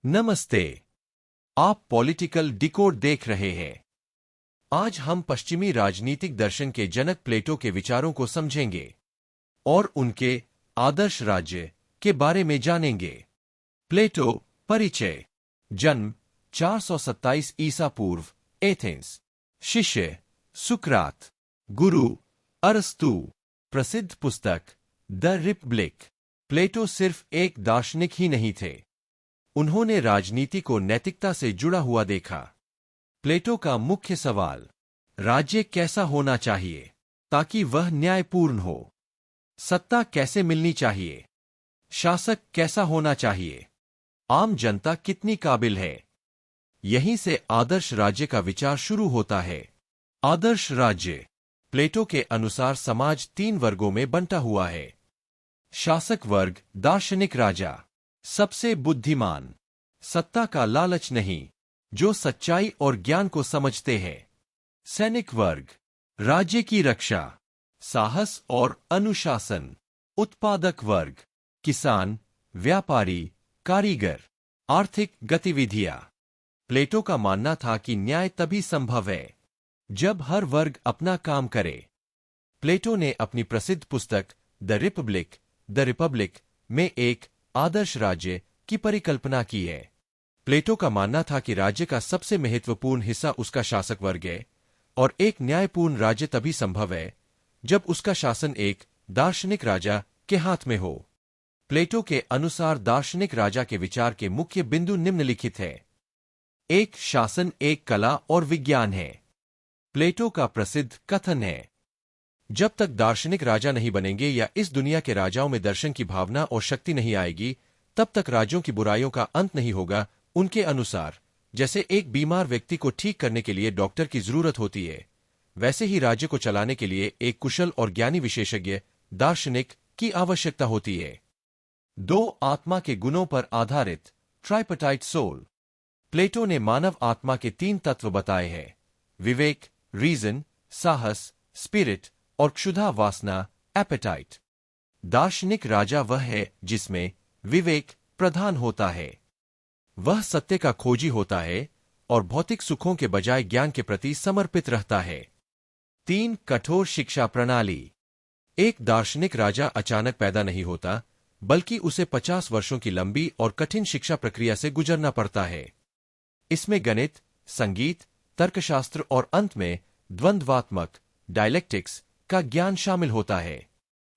नमस्ते। आप political decode देख रहे हैं। आज हम पश्चिमी राजनीतिक दर्शन के जनक प्लेटो के विचारों को समझेंगे और उनके आदर्श राज्य के बारे में जानेंगे। प्लेटो, परिचय। जन्म 427 ईसा पूर्व, एथेंस। शिष्य सुकरात। गुरु अरस्तू। प्रसिद्ध पुस्तक द रिपब्लिक। प्लेटो सिर्फ एक दार्शनिक ही नहीं थे, उन्होंने राजनीति को नैतिकता से जुड़ा हुआ देखा। प्लेटो का मुख्य सवाल, राज्य कैसा होना चाहिए ताकि वह न्यायपूर्ण हो? सत्ता कैसे मिलनी चाहिए? शासक कैसा होना चाहिए? आम जनता कितनी काबिल है? यहीं से आदर्श राज्य का विचार शुरू होता है। आदर्श राज्य। प्लेटो के अनुसार समाज 3 वर्गों में बंटा हुआ है। शासक वर्ग, दार्शनिक राजा, सबसे बुद्धिमान, सत्ता का लालच नहीं, जो सच्चाई और ज्ञान को समझते हैं। सैनिक वर्ग, राज्य की रक्षा, साहस और अनुशासन। उत्पादक वर्ग, किसान, व्यापारी, कारीगर, आर्थिक गतिविधियां। प्लेटो का मानना था कि न्याय तभी संभव है जब हर वर्ग अपना काम करे। प्लेटो ने अपनी प्रसिद्ध पुस्तक द रिपब्लिक में एक आदर्श राज्य की परिकल्पना की है। प्लेटो का मानना था कि राज्य का सबसे महत्वपूर्ण हिस्सा उसका शासक वर्ग है और एक न्यायपूर्ण राज्य तभी संभव है जब उसका शासन एक दार्शनिक राजा के हाथ में हो। प्लेटो के अनुसार दार्शनिक राजा के विचार के मुख्य बिंदु निम्नलिखित है। एक शासन एक कला और विज्ञान है। प्लेटो का प्रसिद्ध कथन है, जब तक दार्शनिक राजा नहीं बनेंगे या इस दुनिया के राजाओं में दर्शन की भावना और शक्ति नहीं आएगी, तब तक राज्यों की बुराइयों का अंत नहीं होगा। उनके अनुसार जैसे एक बीमार व्यक्ति को ठीक करने के लिए डॉक्टर की जरूरत होती है, वैसे ही राज्य को चलाने के लिए एक कुशल और ज्ञानी विशेषज्ञ दार्शनिक की आवश्यकता होती है। 2 आत्मा के गुणों पर आधारित ट्राइपार्टाइट सोल। प्लेटो ने मानव आत्मा के 3 तत्व बताए हैं: विवेक, रीजन, साहस, स्पिरिट, और क्षुधा, वासना, एपेटाइट। दार्शनिक राजा वह है जिसमें विवेक प्रधान होता है। वह सत्य का खोजी होता है और भौतिक सुखों के बजाय ज्ञान के प्रति समर्पित रहता है। 3 कठोर शिक्षा प्रणाली। एक दार्शनिक राजा अचानक पैदा नहीं होता, बल्कि उसे 50 वर्षों की लंबी और कठिन शिक्षा प्रक्रिया से गुजरना पड़ता है। इसमें गणित, संगीत, तर्कशास्त्र और अंत में द्वंद्वात्मक डायलेक्टिक्स का ज्ञान शामिल होता है।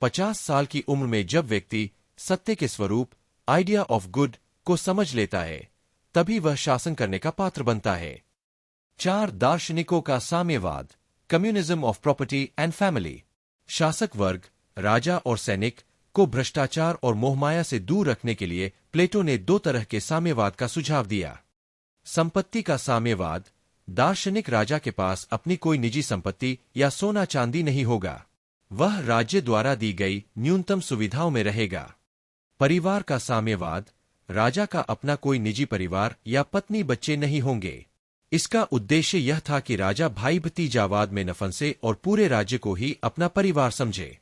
50 साल की उम्र में जब व्यक्ति सत्य के स्वरूप, आइडिया ऑफ गुड, को समझ लेता है, तभी वह शासन करने का पात्र बनता है। 4 दार्शनिकों का साम्यवाद, communism of property and family. शासक वर्ग, राजा और सैनिक को भ्रष्टाचार और मोहमाया से दूर रखने के लिए प्लेटो ने 2 तरह के साम्यवाद का सुझाव दिया। संपत्ति का साम्यवाद, दार्शनिक राजा के पास अपनी कोई निजी संपत्ति या सोना चांदी नहीं होगा, वह राज्य द्वारा दी गई न्यूनतम सुविधाओं में रहेगा। परिवार का साम्यवाद, राजा का अपना कोई निजी परिवार या पत्नी बच्चे नहीं होंगे। इसका उद्देश्य यह था कि राजा भाई भतीजावाद में न फंसे और पूरे राज्य को ही अपना परिवार समझे।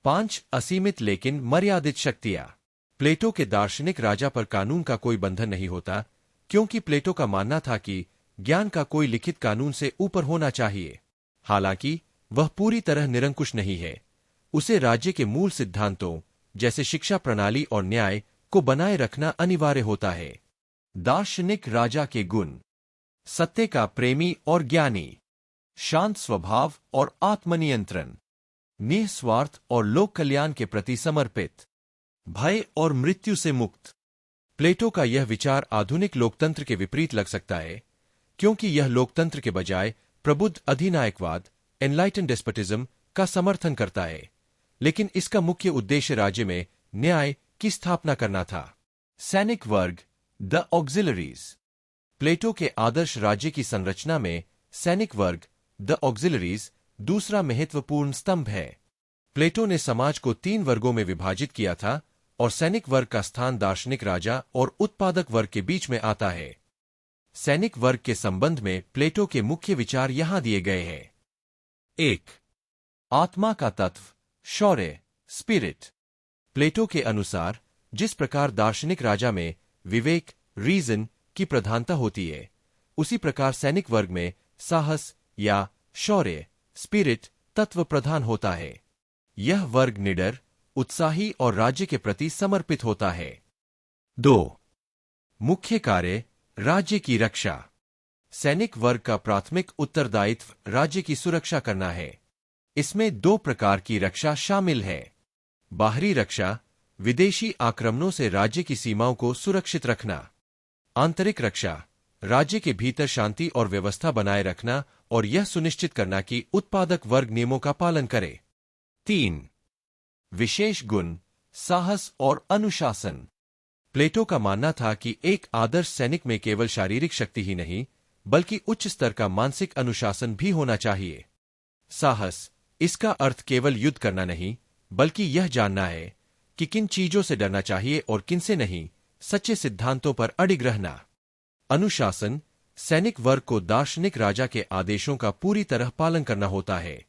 5 असीमित लेकिन मर्यादित शक्तियां। प्लेटो के दार्शनिक राजा पर कानून का कोई बंधन नहीं होता, क्योंकि प्लेटो का मानना था कि ज्ञान का कोई लिखित कानून से ऊपर होना चाहिए। हालांकि वह पूरी तरह निरंकुश नहीं है, उसे राज्य के मूल सिद्धांतों जैसे शिक्षा प्रणाली और न्याय को बनाए रखना अनिवार्य होता है। दार्शनिक राजा के गुण, सत्य का प्रेमी और ज्ञानी, शांत स्वभाव और आत्मनियंत्रण, निस्वार्थ और लोक कल्याण के प्रति समर्पित, भय और मृत्यु से मुक्त। प्लेटो का यह विचार आधुनिक लोकतंत्र के विपरीत लग सकता है, क्योंकि यह लोकतंत्र के बजाय प्रबुद्ध अधिनायकवाद, एनलाइटन डेस्पोटिज्म, का समर्थन करता है, लेकिन इसका मुख्य उद्देश्य राज्य में न्याय की स्थापना करना था। सैनिक वर्ग, द ऑक्सिलरीज। प्लेटो के आदर्श राज्य की संरचना में सैनिक वर्ग, द ऑक्सिलरीज, दूसरा महत्वपूर्ण स्तंभ है। प्लेटो ने समाज को 3 वर्गों में विभाजित किया था और सैनिक वर्ग का स्थान दार्शनिक राजा और उत्पादक वर्ग के बीच में आता है। सैनिक वर्ग के संबंध में प्लेटो के मुख्य विचार यहां दिए गए हैं। 1. आत्मा का तत्व, शौर्य, स्पिरिट। प्लेटो के अनुसार जिस प्रकार दार्शनिक राजा में विवेक, रीजन की प्रधानता होती है, उसी प्रकार सैनिक वर्ग में साहस या शौर्य स्पिरिट तत्व प्रधान होता है। यह वर्ग निडर, उत्साही और राज्य के प्रति समर्पित होता है। 2. मुख्य कार्य राज्य की रक्षा। सैनिक वर्ग का प्राथमिक उत्तरदायित्व राज्य की सुरक्षा करना है। इसमें 2 प्रकार की रक्षा शामिल है। बाहरी रक्षा, विदेशी आक्रमणों से राज्य की सीमाओं को सुरक्षित रखना। आंतरिक रक्षा, राज्य के भीतर शांति और व्यवस्था बनाए रखना और यह सुनिश्चित करना कि उत्पादक वर्ग नियमों का पालन करे। 3. विशेष गुण साहस और अनुशासन। प्लेटो का मानना था कि एक आदर्श सैनिक में केवल शारीरिक शक्ति ही नहीं, बल्कि उच्च स्तर का मानसिक अनुशासन भी होना चाहिए। साहस, इसका अर्थ केवल युद्ध करना नहीं, बल्कि यह जानना है कि किन चीजों से डरना चाहिए और किन से नहीं, सच्चे सिद्धांतों पर अडिग रहना। अनुशासन, सैनिक वर्ग को दार्शनिक राजा के आदेशों का पूरी तरह पालन करना होता है।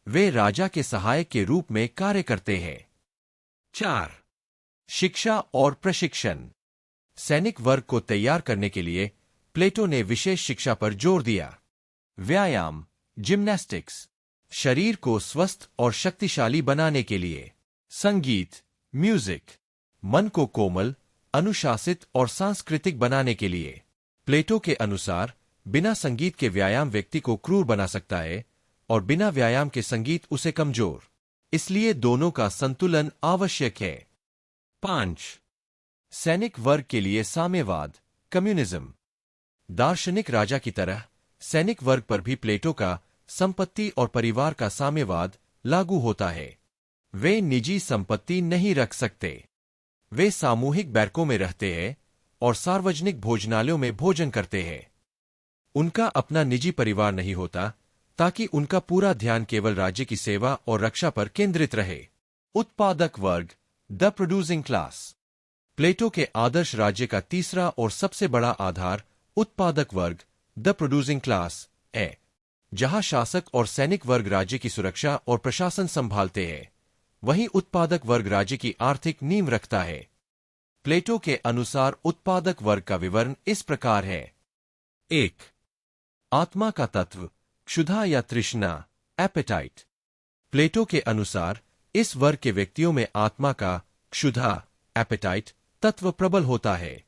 वे राजा के सहायक के रूप में कार्य करते हैं। 4. शिक्षा और प्रशिक्षण। सैनिक वर्ग को तैयार करने के लिए प्लेटो ने विशेष शिक्षा पर जोर दिया। व्यायाम, जिम्नास्टिक्स, शरीर को स्वस्थ और शक्तिशाली बनाने के लिए। संगीत, म्यूजिक, मन को कोमल, अनुशासित और सांस्कृतिक बनाने के लिए। प्लेटो के अनुसार बिना संगीत के व्यायाम व्यक्ति को क्रूर बना सकता है और बिना व्यायाम के संगीत उसे कमजोर। इसलिए दोनों का संतुलन आवश्यक है। 5. सैनिक वर्ग के लिए साम्यवाद, कम्युनिज्म। दार्शनिक राजा की तरह सैनिक वर्ग पर भी प्लेटो का संपत्ति और परिवार का साम्यवाद लागू होता है। वे निजी संपत्ति नहीं रख सकते। वे सामूहिक बैरकों में रहते हैं और सार्वजनिक भोजनालयों में भोजन करते हैं। उनका अपना निजी परिवार नहीं होता, ताकि उनका पूरा ध्यान केवल राज्य की सेवा और रक्षा पर केंद्रित रहे। उत्पादक वर्ग, द प्रोड्यूसिंग क्लास। प्लेटो के आदर्श राज्य का तीसरा और सबसे बड़ा आधार उत्पादक वर्ग, द प्रोड्यूसिंग क्लास है, जहां शासक और सैनिक वर्ग राज्य की सुरक्षा और प्रशासन संभालते हैं, वहीं उत्पादक वर्ग राज्य की आर्थिक नींव रखता है। प्लेटो के अनुसार उत्पादक वर्ग का विवरण इस प्रकार है। 1. आत्मा का तत्व, क्षुधा या तृष्णा, एपेटाइट। प्लेटो के अनुसार इस वर्ग के व्यक्तियों में आत्मा का क्षुधा, एपेटाइट तत्व प्रबल होता है।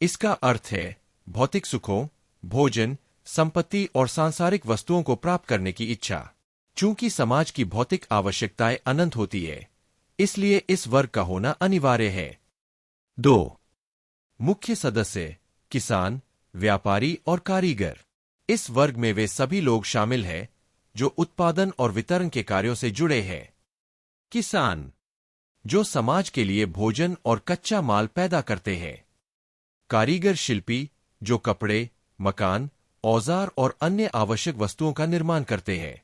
इसका अर्थ है भौतिक सुखों, भोजन, संपत्ति और सांसारिक वस्तुओं को प्राप्त करने की इच्छा। चूंकि समाज की भौतिक आवश्यकताएं अनंत होती है, इसलिए इस वर्ग का होना अनिवार्य है। 2. मुख्य सदस्य, किसान, व्यापारी और कारीगर। इस वर्ग में वे सभी लोग शामिल हैं जो उत्पादन और वितरण के कार्यों से जुड़े हैं। किसान, जो समाज के लिए भोजन और कच्चा माल पैदा करते हैं। कारीगर, शिल्पी, जो कपड़े, मकान, औजार और अन्य आवश्यक वस्तुओं का निर्माण करते हैं।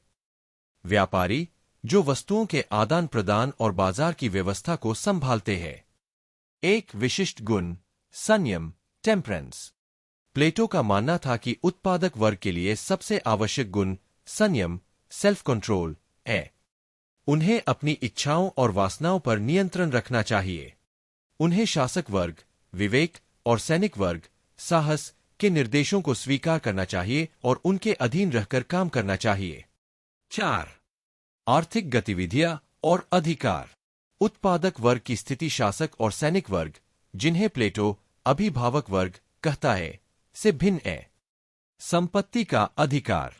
व्यापारी, जो वस्तुओं के आदान प्रदान और बाजार की व्यवस्था को संभालते हैं। एक विशिष्ट गुण, संयम, टेम्परेंस। प्लेटो का मानना था कि उत्पादक वर्ग के लिए सबसे आवश्यक गुण संयम, सेल्फ कंट्रोल है। उन्हें अपनी इच्छाओं और वासनाओं पर नियंत्रण रखना चाहिए। उन्हें शासक वर्ग, विवेक और सैनिक वर्ग, साहस के निर्देशों को स्वीकार करना चाहिए और उनके अधीन रहकर काम करना चाहिए। 4. आर्थिक गतिविधियां और अधिकार। उत्पादक वर्ग की स्थिति शासक और सैनिक वर्ग, जिन्हें प्लेटो अभिभावक वर्ग कहता है, से भिन्न है। संपत्ति का अधिकार।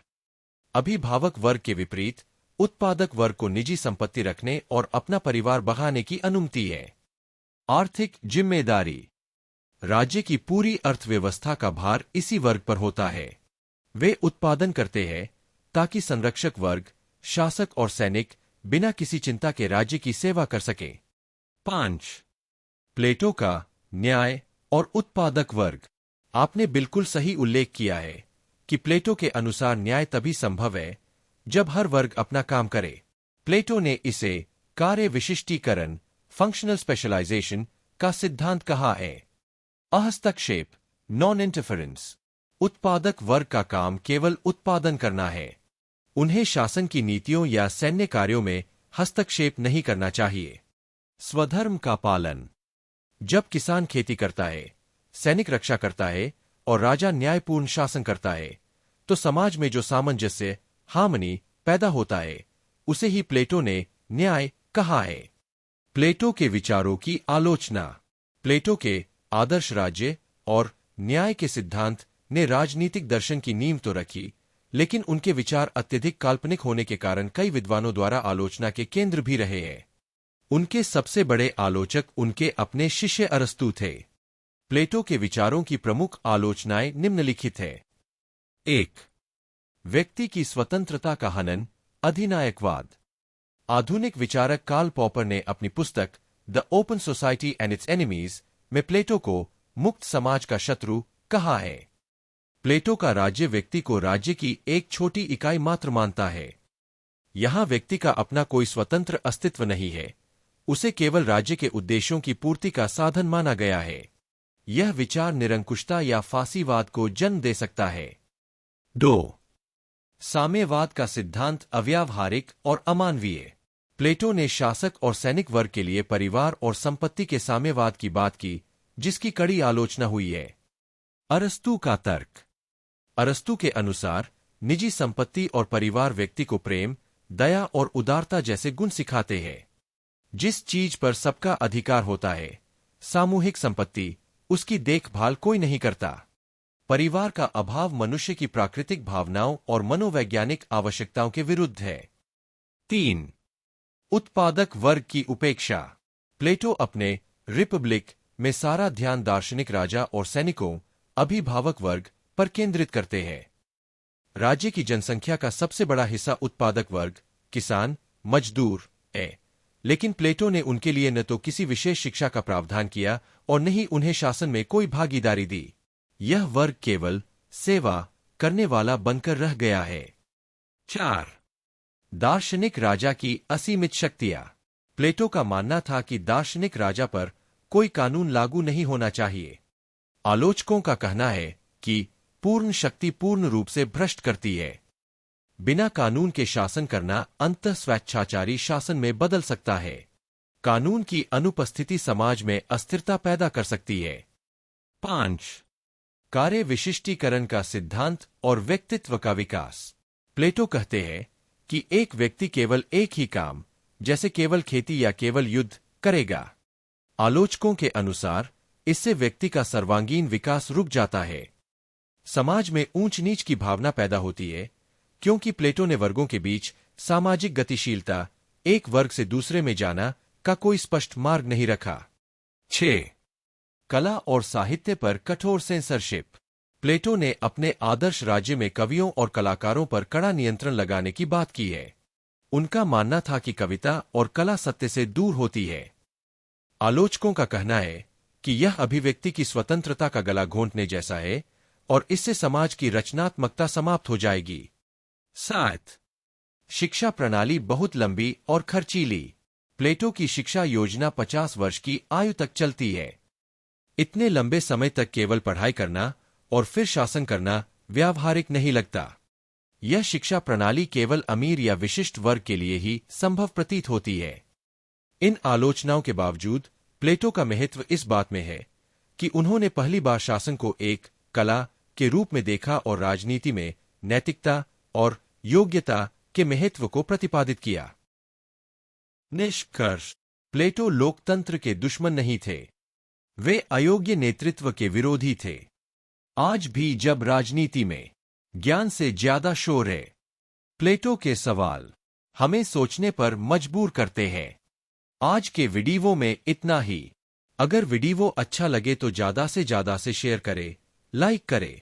अभिभावक वर्ग के विपरीत उत्पादक वर्ग को निजी संपत्ति रखने और अपना परिवार बढ़ाने की अनुमति है। आर्थिक जिम्मेदारी। राज्य की पूरी अर्थव्यवस्था का भार इसी वर्ग पर होता है। वे उत्पादन करते हैं ताकि संरक्षक वर्ग, शासक और सैनिक बिना किसी चिंता के राज्य की सेवा कर सके। 5. प्लेटो का न्याय और उत्पादक वर्ग। आपने बिल्कुल सही उल्लेख किया है कि प्लेटो के अनुसार न्याय तभी संभव है जब हर वर्ग अपना काम करे। प्लेटो ने इसे कार्य विशिष्टीकरण, फंक्शनल स्पेशलाइजेशन का सिद्धांत कहा है। अहस्तक्षेप, नॉन इंटरफेरेंस। उत्पादक वर्ग का काम केवल उत्पादन करना है। उन्हें शासन की नीतियों या सैन्य कार्यों में हस्तक्षेप नहीं करना चाहिए। स्वधर्म का पालन। जब किसान खेती करता है, सैनिक रक्षा करता है और राजा न्यायपूर्ण शासन करता है, तो समाज में जो सामंजस्य, हार्मनी पैदा होता है, उसे ही प्लेटो ने न्याय कहा है। प्लेटो के विचारों की आलोचना। प्लेटो के आदर्श राज्य और न्याय के सिद्धांत ने राजनीतिक दर्शन की नींव तो रखी, लेकिन उनके विचार अत्यधिक काल्पनिक होने के कारण कई विद्वानों द्वारा आलोचना के केंद्र भी रहे हैं। उनके सबसे बड़े आलोचक उनके अपने शिष्य अरस्तु थे। प्लेटो के विचारों की प्रमुख आलोचनाएं निम्नलिखित है। 1. व्यक्ति की स्वतंत्रता का हनन, अधिनायकवाद। आधुनिक विचारक कार्ल पॉपर ने अपनी पुस्तक the open society and it's enemies में प्लेटो को मुक्त समाज का शत्रु कहा है। प्लेटो का राज्य व्यक्ति को राज्य की एक छोटी इकाई मात्र मानता है। यहां व्यक्ति का अपना कोई स्वतंत्र अस्तित्व नहीं है, उसे केवल राज्य के उद्देश्यों की पूर्ति का साधन माना गया है। यह विचार निरंकुशता या फांसीवाद को जन्म दे सकता है। 2. साम्यवाद का सिद्धांत अव्यावहारिक और अमानवीय। प्लेटो ने शासक और सैनिक वर्ग के लिए परिवार और संपत्ति के साम्यवाद की बात की, जिसकी कड़ी आलोचना हुई है। अरस्तु का तर्क। अरस्तु के अनुसार निजी संपत्ति और परिवार व्यक्ति को प्रेम, दया और उदारता जैसे गुण सिखाते हैं। जिस चीज पर सबका अधिकार होता है, सामूहिक संपत्ति, उसकी देखभाल कोई नहीं करता। परिवार का अभाव मनुष्य की प्राकृतिक भावनाओं और मनोवैज्ञानिक आवश्यकताओं के विरुद्ध है। 3. उत्पादक वर्ग की उपेक्षा। प्लेटो अपने रिपब्लिक में सारा ध्यान दार्शनिक राजा और सैनिकों, अभिभावक वर्ग पर केंद्रित करते हैं। राज्य की जनसंख्या का सबसे बड़ा हिस्सा उत्पादक वर्ग, किसान, मजदूर है, लेकिन प्लेटो ने उनके लिए न तो किसी विशेष शिक्षा का प्रावधान किया और न ही उन्हें शासन में कोई भागीदारी दी। यह वर्ग केवल सेवा करने वाला बनकर रह गया है। 4. दार्शनिक राजा की असीमित शक्तियां। प्लेटो का मानना था कि दार्शनिक राजा पर कोई कानून लागू नहीं होना चाहिए। आलोचकों का कहना है कि पूर्ण शक्ति पूर्ण रूप से भ्रष्ट करती है। बिना कानून के शासन करना अंतः स्वेच्छाचारी शासन में बदल सकता है। कानून की अनुपस्थिति समाज में अस्थिरता पैदा कर सकती है। 5. कार्य विशिष्टीकरण का सिद्धांत और व्यक्तित्व का विकास। प्लेटो कहते हैं कि एक व्यक्ति केवल एक ही काम, जैसे केवल खेती या केवल युद्ध, करेगा। आलोचकों के अनुसार इससे व्यक्ति का सर्वांगीण विकास रुक जाता है। समाज में ऊंच नीच की भावना पैदा होती है, क्योंकि प्लेटो ने वर्गों के बीच सामाजिक गतिशीलता, एक वर्ग से दूसरे में जाना का कोई स्पष्ट मार्ग नहीं रखा। 6. कला और साहित्य पर कठोर सेंसरशिप। प्लेटो ने अपने आदर्श राज्य में कवियों और कलाकारों पर कड़ा नियंत्रण लगाने की बात की है। उनका मानना था कि कविता और कला सत्य से दूर होती है। आलोचकों का कहना है कि यह अभिव्यक्ति की स्वतंत्रता का गला घोंटने जैसा है और इससे समाज की रचनात्मकता समाप्त हो जाएगी। 7. शिक्षा प्रणाली बहुत लंबी और खर्चीली। प्लेटो की शिक्षा योजना 50 वर्ष की आयु तक चलती है। इतने लंबे समय तक केवल पढ़ाई करना और फिर शासन करना व्यावहारिक नहीं लगता। यह शिक्षा प्रणाली केवल अमीर या विशिष्ट वर्ग के लिए ही संभव प्रतीत होती है। इन आलोचनाओं के बावजूद प्लेटो का महत्व इस बात में है कि उन्होंने पहली बार शासन को एक कला के रूप में देखा और राजनीति में नैतिकता और योग्यता के महत्व को प्रतिपादित किया। निष्कर्ष। प्लेटो लोकतंत्र के दुश्मन नहीं थे, वे अयोग्य नेतृत्व के विरोधी थे। आज भी जब राजनीति में ज्ञान से ज्यादा शोर है, प्लेटो के सवाल हमें सोचने पर मजबूर करते हैं। आज के वीडियो में इतना ही। अगर वीडियो अच्छा लगे तो ज्यादा से शेयर करें, लाइक करें।